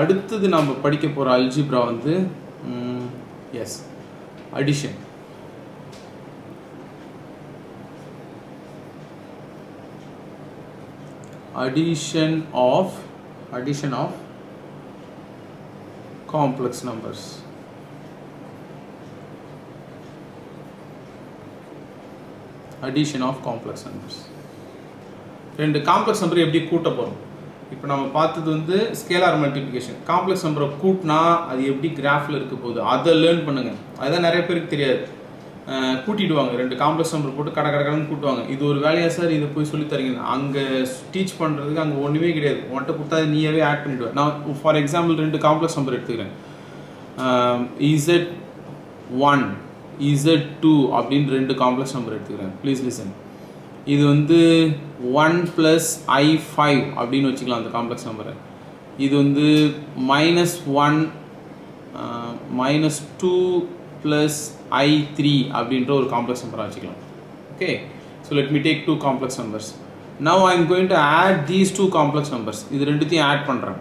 அடுத்தது நம்ம படிக்க போகிற அல்ஜிப்ரா வந்து is addition. addition of complex numbers. Addition of complex numbers. ரெண்டு காம்ப்ளெக்ஸ் நம்பர் எப்படி கூட்ட போகிறோம்? இப்போ நம்ம பார்த்தது வந்து ஸ்கேலார் மல்டிப்ளிகேஷன். காம்ப்ளெக்ஸ் நம்பரை கூட்டினா அது எப்படி கிராஃபில் இருக்க போகுது அதை லேர்ன் பண்ணுங்கள். அதுதான் நிறைய பேருக்கு தெரியாது. கூட்டிடுவாங்க, ரெண்டு காம்ப்ளெக்ஸ் நம்பர் போட்டு கடன்னு கூட்டுவாங்க. இது ஒரு வேலையாக சார், இதை போய் சொல்லி தரீங்க. அங்கே டீச் பண்ணுறதுக்கு அங்கே ஒன்றுமே கிடையாது. உன்கிட்ட கொடுத்தா நீயாவே ஆட் பண்ணிவிடுவேன். நான் ஃபார் எக்ஸாம்பிள் ரெண்டு காம்ப்ளெக்ஸ் நம்பர் எடுத்துக்கிறேன். Z1 Z2 அப்படின்னு ரெண்டு காம்ப்ளெக்ஸ் நம்பர் எடுத்துக்கிறேன். Please listen. இது வந்து 1 + I5 அப்படின்னு வச்சுக்கலாம் அந்த காம்ப்ளெக்ஸ் நம்பரை. இது வந்து -1 -2 + I3 அப்படின்ற ஒரு காம்ப்ளெக்ஸ் நம்பரை வச்சுக்கலாம். Okay, so let me take 2 complex numbers. Now I am going to add these 2 complex numbers. இது ரெண்டுத்தையும் ஆட் பண்ணுறேன்.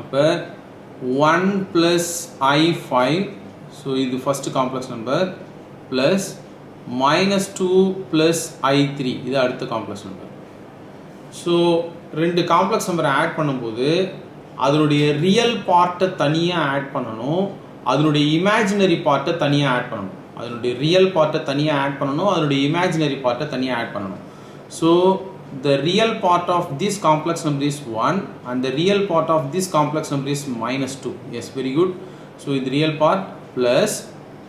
அப்போ 1 + I5, ஸோ இது first complex number, plus -2 + I3 இது அடுத்த காம்ப்ளெக்ஸ் நம்பர். ஸோ ரெண்டு காம்ப்ளெக்ஸ் நம்பரை ஆட் பண்ணும்போது அதனுடைய ரியல் பார்ட்டை தனியாக ஆட் பண்ணணும், அதனுடைய இமேஜினரி பார்ட்டை தனியாக ஆட் பண்ணணும். அதனுடைய ரியல் பார்ட்டை தனியாக ஆட் பண்ணணும், அதனுடைய இமேஜினரி பார்ட்டை தனியாக ஆட் பண்ணணும். So the real part of this complex number is 1 and the real part of this complex number is -2. Yes, very good. So the real part plus,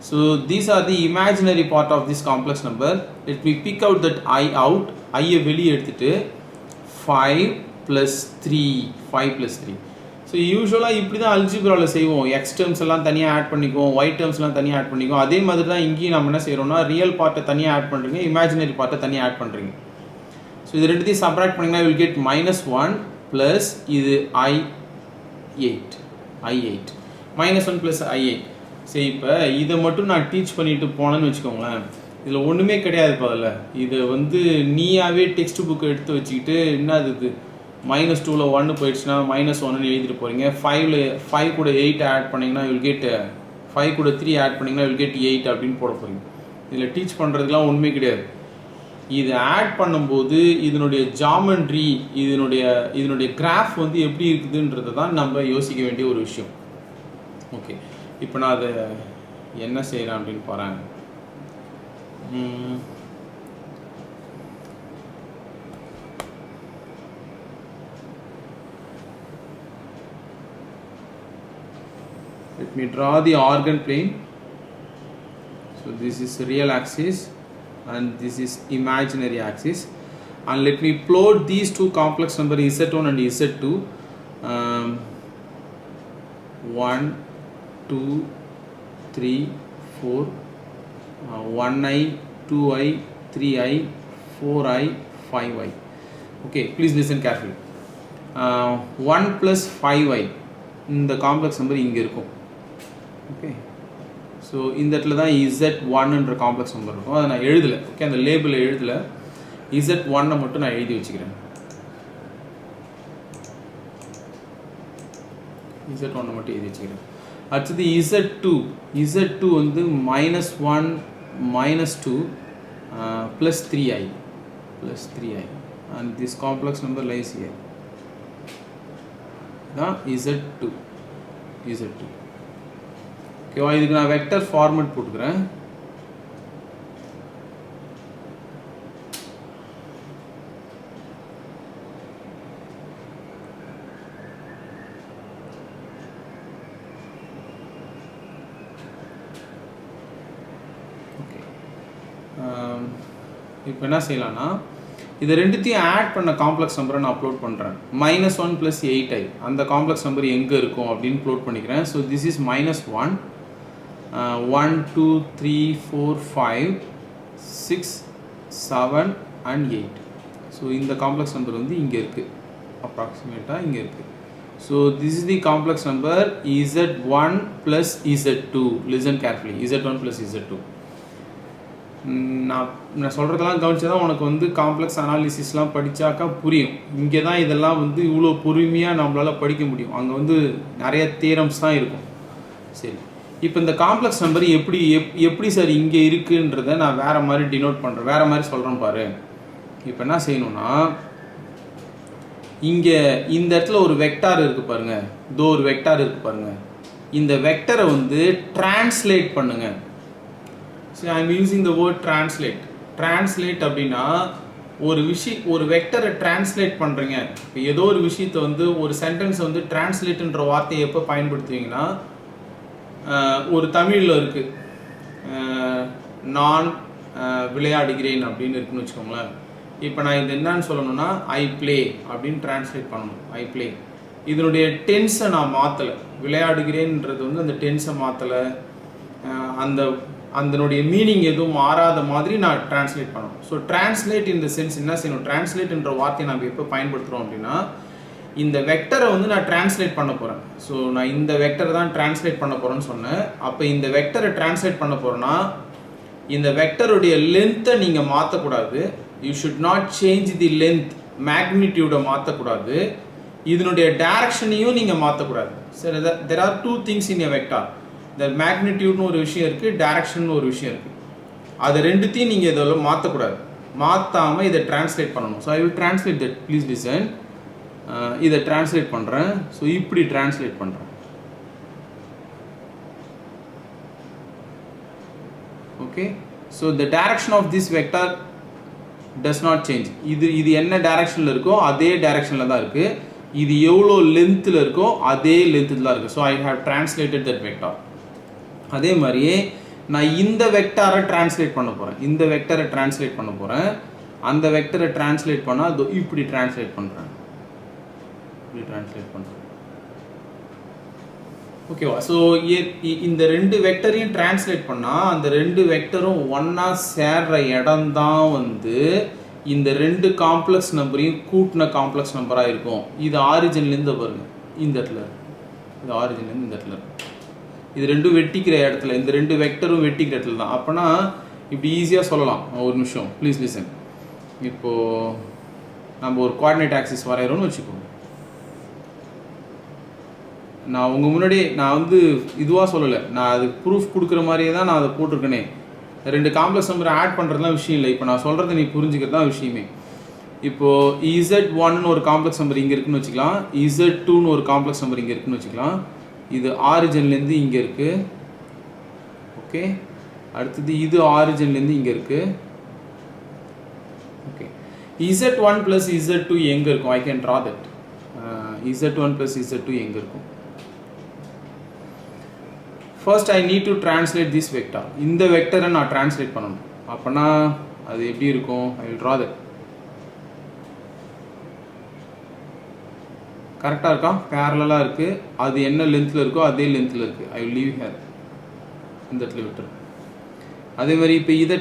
so these are the imaginary part of this complex number. Let me pick out that I out. I வெளியே எடுத்துட்டு 5 + 3. So யூஸ்வலாக இப்படி தான் அல்ஜிப்ராவில் செய்வோம். X terms எல்லாம் தனியாக add பண்ணிக்குவோம், Y டேர்ம்ஸ்லாம் தனியாக ஆட் பண்ணிக்குவோம். அதே மாதிரி தான் இங்கேயும் நம்ம என்ன செய்கிறோம்னா ரியல் பார்ட்டை தனியாக ஆட் பண்ணுறீங்க, இமேஜினரி பார்ட்டை தனியாக ஆட் பண்ணுறீங்க. ஸோ இது ரெண்டுத்தையும் சப்ராக்ட் பண்ணிங்கன்னா வில் கெட் -1 ப்ளஸ் இது I8 -1 + I8. சரி, இப்போ இதை மட்டும் நான் டீச் பண்ணிட்டு போனேன்னு வச்சுக்கோங்களேன், இதில் ஒன்றுமே கிடையாது. பதில் இதை வந்து நீயாவே டெக்ஸ்ட் புக்கை எடுத்து வச்சுக்கிட்டு என்ன இது -2ல் 1 போயிடுச்சுன்னா -1ன்னு எழுதிட்டு போகிறீங்க. 5 கூட 8 ஆட் பண்ணிங்கன்னா வில் கெட் 5 கூட 3 ஆட் பண்ணிங்கன்னா வில் கெட் 8 அப்படின்னு போட போகிறீங்க. இதில் டீச் பண்ணுறதுக்கெலாம் ஒன்றுமே கிடையாது. இது ஆட் பண்ணும்போது இதனுடைய ஜாமெண்ட்ரி, இதனுடைய கிராஃப் வந்து எப்படி இருக்குதுன்றது தான் நம்ம யோசிக்க வேண்டிய ஒரு விஷயம். ஓகே, இப்போ நான் அதை என்ன செய்கிறேன் அப்படின்னு பாருங்க. Let me draw the organ plane. So this is real axis and this is imaginary axis, and let me plot these two complex number Z1 and Z2. 1 2 3 4 1i 2i 3i 4i 5i. okay, please listen carefully. 1 + 5i இந்த complex number இங்கே இருக்கும். Okay, so இந்த இடத்துல தான் Z1ன்ற complex number இருக்கும். அதை நான் எழுதலை. ஓகே, அந்த லேபிளை எழுதலை. Z1 மட்டும் நான் எழுதி வச்சுக்கிறேன். Z1 மட்டும் எழுதி வச்சுக்கிறேன். அடுத்தது Z2 வந்து -1 -2 + 3i and this complex number lies here. தான் Z2. ஓகேவா, இதுக்கு நான் வெக்டர் ஃபார்மேட் போட்டுக்கிறேன். ஓகே, இப்போ என்ன செய்யலாம்னா இதை ரெண்டுத்தையும் ஆட் பண்ண காம்ப்ளெக்ஸ் நம்பரை நான் அப்லோட் பண்ணுறேன். -1 + 8i அந்த காம்ப்ளெக்ஸ் நம்பர் எங்கே இருக்கும் அப்படின்னு ப்ளோட் பண்ணிக்கிறேன். So this is -1 1 2 3 4 5 6 7 and 8. So இந்த காம்ப்ளெக்ஸ் நம்பர் வந்து இங்கே இருக்குது, அப்ராக்சிமேட்டாக இங்கே இருக்குது. So this is the complex number Z1 + Z2. Listen carefully, Z1 + Z2. நான் சொல்கிறதெல்லாம் கவனிச்சா தான் உனக்கு வந்து காம்ப்ளெக்ஸ் அனாலிசிஸ்லாம் படித்தாக்கா புரியும். இங்கே தான் இதெல்லாம் வந்து இவ்வளோ பொறுமையாக நம்மளால் படிக்க முடியும். அங்கே வந்து நிறைய தியரம்ஸ் தான் இருக்கும். சரி, இப்போ இந்த காம்ப்ளெக்ஸ் நம்பர் எப்படி சார் இங்கே இருக்குன்றதை நான் வேறு மாதிரி டினோட் பண்ணுறேன், வேறு மாதிரி சொல்கிறேன் பாரு. இப்போ என்ன செய்யணும்னா, இங்கே இந்த இடத்துல ஒரு வெக்டார் இருக்குது பாருங்கள், இதோ ஒரு வெக்டார் இருக்குது பாருங்கள். இந்த வெக்டரை வந்து டிரான்ஸ்லேட் பண்ணுங்கள். So I am using the word translate. Translate அப்படின்னா ஒரு வெக்டரை டிரான்ஸ்லேட் பண்ணுறீங்க. இப்போ ஏதோ ஒரு விஷயத்தை வந்து ஒரு சென்டென்ஸை வந்து டிரான்ஸ்லேட்ன்ற வார்த்தையை எப்போ பயன்படுத்துவீங்கன்னா, ஒரு தமிழில் இருக்குது, நான் விளையாடுகிறேன் அப்படின்னு இருக்குன்னு வச்சுக்கோங்களேன். இப்போ நான் இது என்னன்னு சொல்லணும்னா, ஐ பிளே அப்படின்னு டிரான்ஸ்லேட் பண்ணணும். ஐ பிளே, இதனுடைய டென்ஸை நான் மாற்றலை. விளையாடுகிறேன்ன்றது வந்து அந்த டென்ஸை மாற்றலை, அதனுடைய மீனிங் எதுவும் மாறாத மாதிரி நான் டிரான்ஸ்லேட் பண்ணணும். ஸோ டிரான்ஸ்லேட் இந்த சென்ஸ் என்ன செய்யணும், டிரான்ஸ்லேட்ன்ற வார்த்தையை நம்ம எப்போ பயன்படுத்துகிறோம் அப்படின்னா, இந்த வெக்டரை வந்து நான் டிரான்ஸ்லேட் பண்ண போகிறேன். ஸோ நான் இந்த வெக்டரை தான் டிரான்ஸ்லேட் பண்ண போகிறேன்னு சொன்னேன். அப்போ இந்த வெக்டரை டிரான்ஸ்லேட் பண்ண போகிறேன்னா, இந்த வெக்டருடைய லென்த்தை நீங்கள் மாற்றக்கூடாது. You should not change the length, மேக்னிடியூடை மாற்றக்கூடாது. இதனுடைய டைரக்ஷனையும் நீங்கள் மாற்றக்கூடாது. சரி, there are two things in a vector. இந்த மேக்னிடியூட்னு ஒரு விஷயம் இருக்குது, டைரக்ஷன் ஒரு விஷயம் இருக்குது. அது ரெண்டுத்தையும் நீங்கள் இதெல்லாம் மாற்றக்கூடாது. மாற்றாமல் இதை டிரான்ஸ்லேட் பண்ணணும். So I will translate that, please listen. இதை டிரான்ஸ்லேட் பண்ணுறேன். ஸோ இப்படி டிரான்ஸ்லேட் பண்ணுறேன். Okay, so the direction of this vector does not change. இது என்ன டைரக்ஷனில் இருக்கோ அதே டைரக்ஷனில் தான் இருக்குது. இது எவ்வளோ லென்த்தில் இருக்கோ அதே லென்த்தில் தான் இருக்குது. So I have translated that vector. அதே மாதிரியே நான் இந்த வெக்டாரை டிரான்ஸ்லேட் பண்ண போகிறேன். இந்த வெக்டரை டிரான்ஸ்லேட் பண்ண போகிறேன். அந்த வெக்டரை டிரான்ஸ்லேட் பண்ணால் இப்படி டிரான்ஸ்லேட் பண்ணுறேன். இப்படி டிரான்ஸ்லேட் பண்ணுறேன். ஓகேவா? ஸோ இந்த ரெண்டு வெக்டரையும் டிரான்ஸ்லேட் பண்ணால் அந்த ரெண்டு வெக்டரும் ஒன்றா சேர்ற இடம் தான் வந்து இந்த ரெண்டு காம்ப்ளெக்ஸ் நம்பரையும் கூட்டின காம்ப்ளெக்ஸ் நம்பராக இருக்கும். இது ஆரிஜின்லேருந்து பாருங்கள், இந்த இடத்துல இது ஆரிஜின்லேருந்து இந்த இடத்துல இது ரெண்டும் வெட்டிக்கிற இடத்துல, இந்த ரெண்டு வெக்டரும் வெட்டிக்கிற இடத்துல தான். அப்போனா இப்படி ஈஸியாக சொல்லலாம். ஒரு நிமிஷம் ப்ளீஸ் லிசன். இப்போது நம்ம ஒரு கோஆர்டினேட் ஆக்சிஸ் வரைகிறோம்னு வச்சுக்கோங்க. நான் உங்கள் முன்னாடி நான் வந்து இதுவாக சொல்லலை, நான் அதுக்கு ப்ரூஃப் கொடுக்குற மாதிரியே தான் நான் அதை போட்டிருக்கேனே. ரெண்டு காம்ப்ளெக்ஸ் நம்பரை ஆட் பண்ணுறதுலாம் விஷயம் இல்லை. இப்போ நான் சொல்கிறத நீ புரிஞ்சுக்கிறது தான் விஷயமே. இப்போது Z1ன்னு ஒரு காம்ப்ளெக்ஸ் நம்பர் இங்கே இருக்குன்னு வச்சுக்கலாம், Z2ன்னு ஒரு காம்ப்ளெக்ஸ் நம்பர் இங்கே இருக்குன்னு வச்சுக்கலாம். இது ஆரிஜின்லேருந்து இங்கே இருக்குது. ஓகே, அடுத்தது இது ஆரிஜின்லேருந்து இங்கே இருக்குது. ஓகே, Z1 + Z2 எங்கே இருக்கும்? I can draw that. Z1 + Z2 எங்கே இருக்கும்? First I need to translate this vector. இந்த வெக்டரை நான் டிரான்ஸ்லேட் பண்ணணும். அப்போனா அது எப்படி இருக்கும்? I will draw that. கரெக்டாக இருக்கா? பேரலாக இருக்குது. அது என்ன லென்த்தில் இருக்கோ அதே லென்த்தில் இருக்குது. ஐ வில் லீவ் ஹேர், இந்த இடத்துல விட்டுரு. அதே மாதிரி இப்போ இதை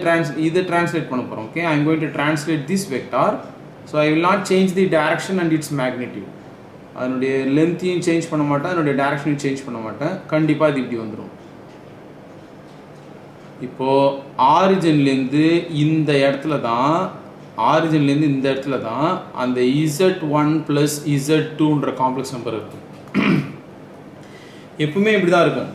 டிரான்ஸ்லேட் பண்ண போகிறோம். Okay, I am going to translate this vector. So I will not change the direction and it's magnitude. அதனுடைய லென்த்தையும் சேஞ்ச் பண்ண மாட்டேன், அதனுடைய டைரக்ஷனையும் சேஞ்ச் பண்ண மாட்டேன். கண்டிப்பாக இது இப்படி வந்துடும். இப்போது ஆரிஜின்லேருந்து இந்த இடத்துல தான் அந்த Z1 + Z2ன்ற காம்ப்ளெக்ஸ் நம்பர் இருக்கு. எப்பவுமே இப்படி தான் இருக்கும்.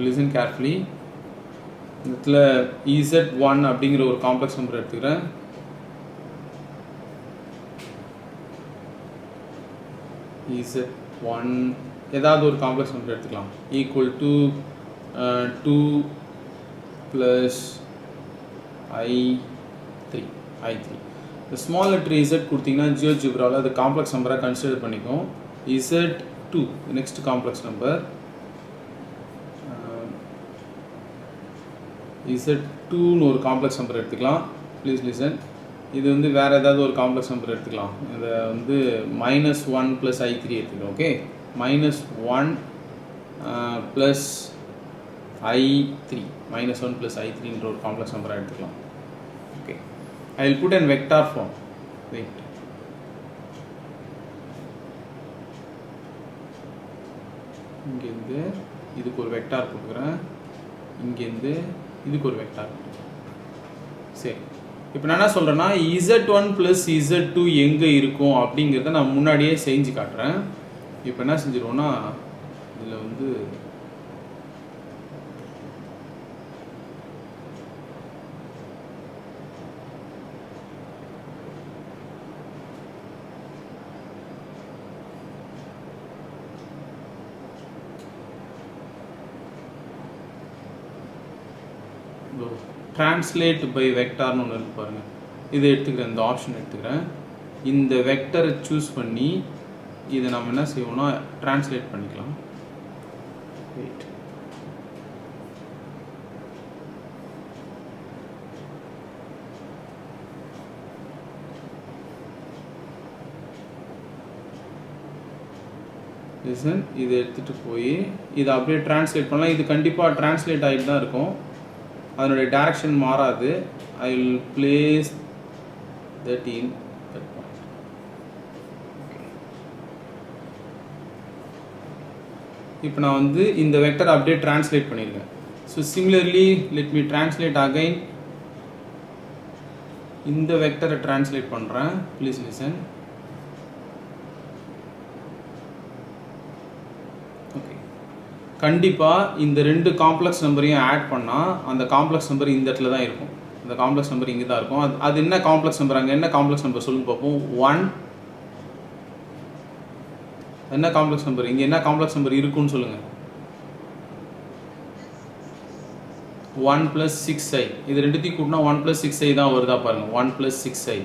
Listen carefully. இந்த இடத்துல Z1 அப்படிங்கிற ஒரு காம்ப்ளெக்ஸ் நம்பர் எடுத்துக்கிறேன். Z1 ஏதாவது ஒரு காம்ப்ளெக்ஸ் நம்பர் எடுத்துக்கலாம். Equal to 2 + I3. இந்த ஸ்மால் லெட்டர் Z கொடுத்தீங்கன்னா ஜியோஜிப்ராவில் அது காம்ப்ளெக்ஸ் நம்பராக கன்சிடர் பண்ணிக்கும். Z2 next complex number. Z2ன்னு ஒரு காம்ப்ளெக்ஸ் நம்பர் எடுத்துக்கலாம். Please listen. இது வந்து வேறு ஏதாவது ஒரு காம்ப்ளெக்ஸ் நம்பர் எடுத்துக்கலாம். இதை வந்து -1 + I3 எடுத்துக்கலாம். ஓகே, -1 + I3 -1 + I3ன்ற ஒரு காம்ப்ளெக்ஸ் நம்பராக எடுத்துக்கலாம். Okay, I will put an vector form. Wait, இங்கேருந்து இதுக்கு ஒரு வெக்டார் கொடுக்குறேன், இங்கேருந்து இதுக்கு ஒரு வெக்டார் கொடுக்குறேன். சரி, இப்போ நான் என்ன சொல்கிறேன்னா z1 + z2 எங்கே இருக்கும் அப்படிங்கிறத நான் முன்னாடியே செஞ்சு காட்டுறேன். இப்போ என்ன செஞ்சிருவோன்னா இதில் வந்து translate by vectorனு ஒன்று இருக்கு பாருங்க, இதை எடுத்துக்கிறேன், இந்த ஆப்ஷன் எடுத்துக்கிறேன். இந்த வெக்டரை சூஸ் பண்ணி இதை நம்ம என்ன செய்வோம்னா டிரான்ஸ்லேட் பண்ணிக்கலாம். வெயிட், லிசன், இதை எடுத்துகிட்டு போய் இதை அப்படியே டிரான்ஸ்லேட் பண்ணலாம். இது கண்டிப்பாக டிரான்ஸ்லேட் ஆகிட்டு தான் இருக்கும், அதனுடைய டைரக்ஷன் மாறாது. I will place that in that point. இப்போ நான் வந்து இந்த வெக்டர் அப்படியே டிரான்ஸ்லேட் பண்ணியிருக்கேன். So similarly let me translate again. இந்த வெக்டரை டிரான்ஸ்லேட் பண்ணுறேன், ப்ளீஸ் லிசன். ஓகே, கண்டிப்பாக இந்த ரெண்டு காம்ப்ளெக்ஸ் நம்பரையும் ஆட் பண்ணால் அந்த காம்ப்ளெக்ஸ் நம்பர் இந்த இடத்துல தான் இருக்கும். அந்த காம்ப்ளெக்ஸ் நம்பர் இங்கே தான் இருக்கும். அது என்ன காம்ப்ளெக்ஸ் நம்பர், அங்கே என்ன காம்ப்ளெக்ஸ் நம்பர் சொல்லுங்க பார்ப்போம். 1 என்ன காம்ப்ளெக்ஸ் நம்பர், இங்கே என்ன காம்ப்ளெக்ஸ் நம்பர் இருக்குன்னு சொல்லுங்கள். 1 + 6i, இது ரெண்டுத்தையும் கூட்டினா 1 + 6i தான் வருதா பாருங்கள். 1 + 6i,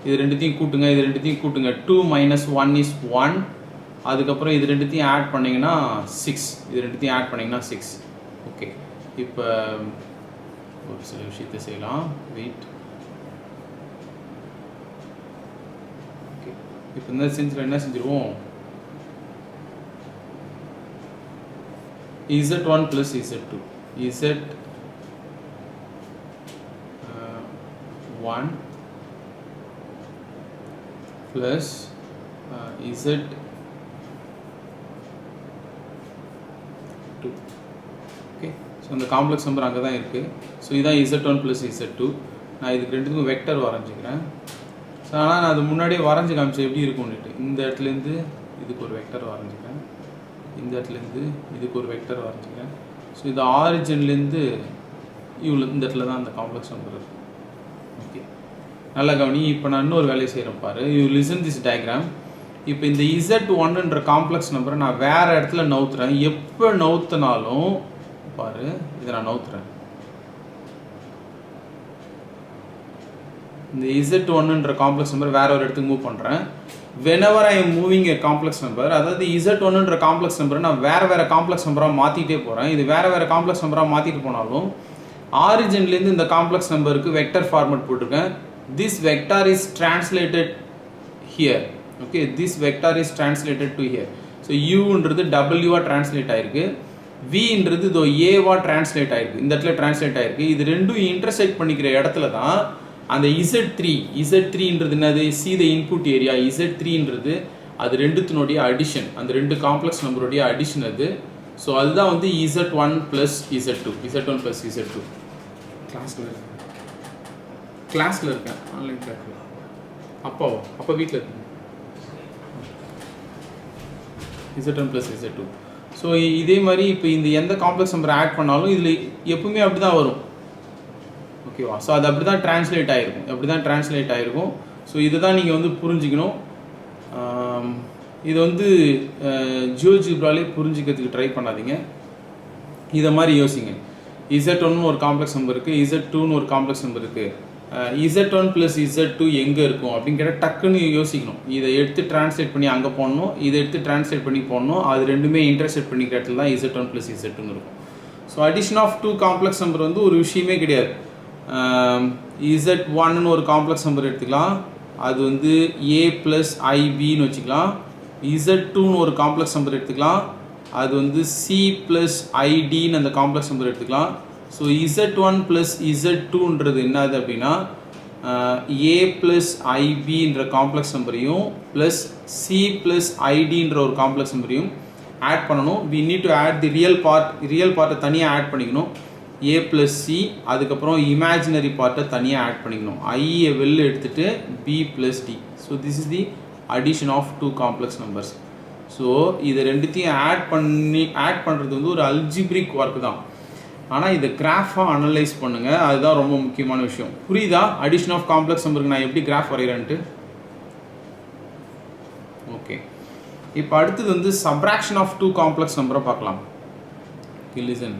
இது ரெண்டுத்தையும் கூட்டுங்க, இது ரெண்டுத்தையும் கூட்டுங்க. 2 - 1 is 1. அதுக்கப்புறம் இது ரெண்டுத்தையும் ஆட் பண்ணிங்கன்னா 6, இது ரெண்டுத்தையும் ஆட் பண்ணிங்கன்னா 6. ஓகே, இப்போ ஒரு சில விஷயத்தை செய்யலாம். வெயிட், ஓகே, இப்போ இந்த செஞ்சில் என்ன செஞ்சிருவோம், z1 + z2, z1 plus z2. Okay, so இந்த காம்ப்ளெக்ஸ் நம்பர் அங்கே தான் இருக்குது. ஸோ இதான் z1 + z2. நான் இதுக்கு ரெண்டுத்துக்கும் வெக்டர் வரைஞ்சிக்கிறேன். ஸோ ஆனால் நான் அது முன்னாடியே வரைஞ்சி காமிச்சேன் எப்படி இருக்கும்னுட்டு. இந்த இடத்துலேருந்து இதுக்கு ஒரு வெக்டர் வரைஞ்சிக்கிறேன், இந்த இடத்துலேருந்து இதுக்கு ஒரு வெக்டர் வரைஞ்சிக்கிறேன். ஸோ இது ஆரிஜின்லேருந்து இவ்வளோ இந்த இடத்துல தான் அந்த காம்ப்ளெக்ஸ் நம்பர் இருக்குது. ஓகே, நல்லா கவனி. இப்போ நான் இன்னொரு வேலையை செய்கிறேன் பாரு. You listen this diagram. இப்போ இந்த z1ன்ற காம்ப்ளெக்ஸ் நம்பரை நான் வேறு இடத்துல நவுத்துறேன். எப்போ நவுத்தினாலும் பாரு, இதை நான் நவுத்துறேன். இந்த z1ன்ற காம்ப்ளெக்ஸ் நம்பர் வேற ஒரு இடத்துக்கு மூவ் பண்ணுறேன். whenever I am moving a complex number, அதாவது z1ன்ற காம்ப்ளெக்ஸ் நம்பரை நான் வேறு காம்ப்ளெக்ஸ் நம்பராக மாற்றிட்டே போகிறேன். இது வேறு காம்ப்ளெக்ஸ் நம்பராக மாற்றிட்டு போனாலும் ஆரிஜின்லேருந்து இந்த காம்ப்ளெக்ஸ் நம்பருக்கு வெக்டர் ஃபார்மேட் போட்டிருக்கேன். This vector is translated here. Okay, this vector is translated to here. So யூன்றது டபிள்யூவாக டிரான்ஸ்லேட் ஆயிருக்கு, வின்றது இதோ ஏவா டிரான்ஸ்லேட் ஆயிருக்கு, இந்த இடத்துல டிரான்ஸ்லேட் ஆயிருக்கு. இது ரெண்டும் இன்டர்செக்ட் பண்ணிக்கிற இடத்துல தான் அந்த z3ன்றது என்னது, சி த இன்புட் ஏரியா. z3ன்றது அது ரெண்டுத்தினுடைய அடிஷன், அந்த ரெண்டு காம்ப்ளெக்ஸ் நம்பருடைய அடிஷன் அது. ஸோ அதுதான் வந்து z1 + z2, z1 + z2. கிளாஸில் இருக்கேன், ஆன்லைன் கிளாஸில். அப்பா வீட்டில் இருக்கேன். z1 + z2. ஸோ இதே மாதிரி இப்போ இந்த எந்த காம்ப்ளெக்ஸ் நம்பர் ஆட் பண்ணாலும் இதில் எப்பவுமே அப்படி தான் வரும். ஓகேவா? ஸோ அது அப்படி தான் டிரான்ஸ்லேட் ஆகிருக்கும். ஸோ இதை தான் நீங்கள் வந்து புரிஞ்சிக்கணும். இது வந்து ஜியோஜிப்ராலே புரிஞ்சிக்கிறதுக்கு ட்ரை பண்ணாதீங்க, இதை மாதிரி யோசிங்க. z1னு ஒரு காம்ப்ளெக்ஸ் நம்பர் இருக்குது, z2னு ஒரு காம்ப்ளெக்ஸ் நம்பர் இருக்குது. z1 + z2 எங்கே இருக்கும் அப்படின்னு கேட்டால் டக்குன்னு யோசிக்கணும். இதை எடுத்து டிரான்ஸ்லேட் பண்ணி அங்கே போடணும், இதை எடுத்து டிரான்ஸ்லேட் பண்ணி போடணும். அது ரெண்டுமே இன்டர்செக்ட் பண்ணிக்கிற இடத்துல தான் z1 + z2 இருக்கும். So addition of 2 complex number வந்து ஒரு விஷயமே கிடையாது. z1னு ஒரு காம்ப்ளெக்ஸ் நம்பர் எடுத்துக்கலாம், அது வந்து a + ibன்னு வச்சுக்கலாம். z2னு ஒரு காம்ப்ளெக்ஸ் நம்பர் எடுத்துக்கலாம், அது வந்து c + idன்னு அந்த காம்ப்ளெக்ஸ் நம்பர் எடுத்துக்கலாம். ஸோ z1 + z2ன்றது என்னது அப்படின்னா a + ibன்ற காம்ப்ளெக்ஸ் நம்பரையும் ப்ளஸ் c + idன்ற ஒரு காம்ப்ளெக்ஸ் நம்பரையும் ஆட் பண்ணணும். we need to add the real part தனியாக ஆட் பண்ணிக்கணும். a plus c அதுக்கப்புறம் imaginary part தனியாக ஆட் பண்ணிக்கணும். I வெளில எடுத்துட்டு b plus d. so this is the addition of two complex numbers. So இது ரெண்டுத்தையும் ஆட் பண்ணுறது வந்து ஒரு அல்ஜிப்ரிக் ஒர்க் தான். ஆனால் இதை கிராஃபாக அனலைஸ் பண்ணுங்கள், அதுதான் ரொம்ப முக்கியமான விஷயம். புரியுதா? அடிஷன் ஆஃப் காம்ப்ளெக்ஸ் நம்பருக்கு நான் எப்படி கிராஃப் வரைகிறேன்ட்டு. ஓகே, இப்போ அடுத்தது வந்து சப்ராக்ஷன் ஆஃப் டூ காம்ப்ளெக்ஸ் நம்பரை பார்க்கலாம். லிசன்.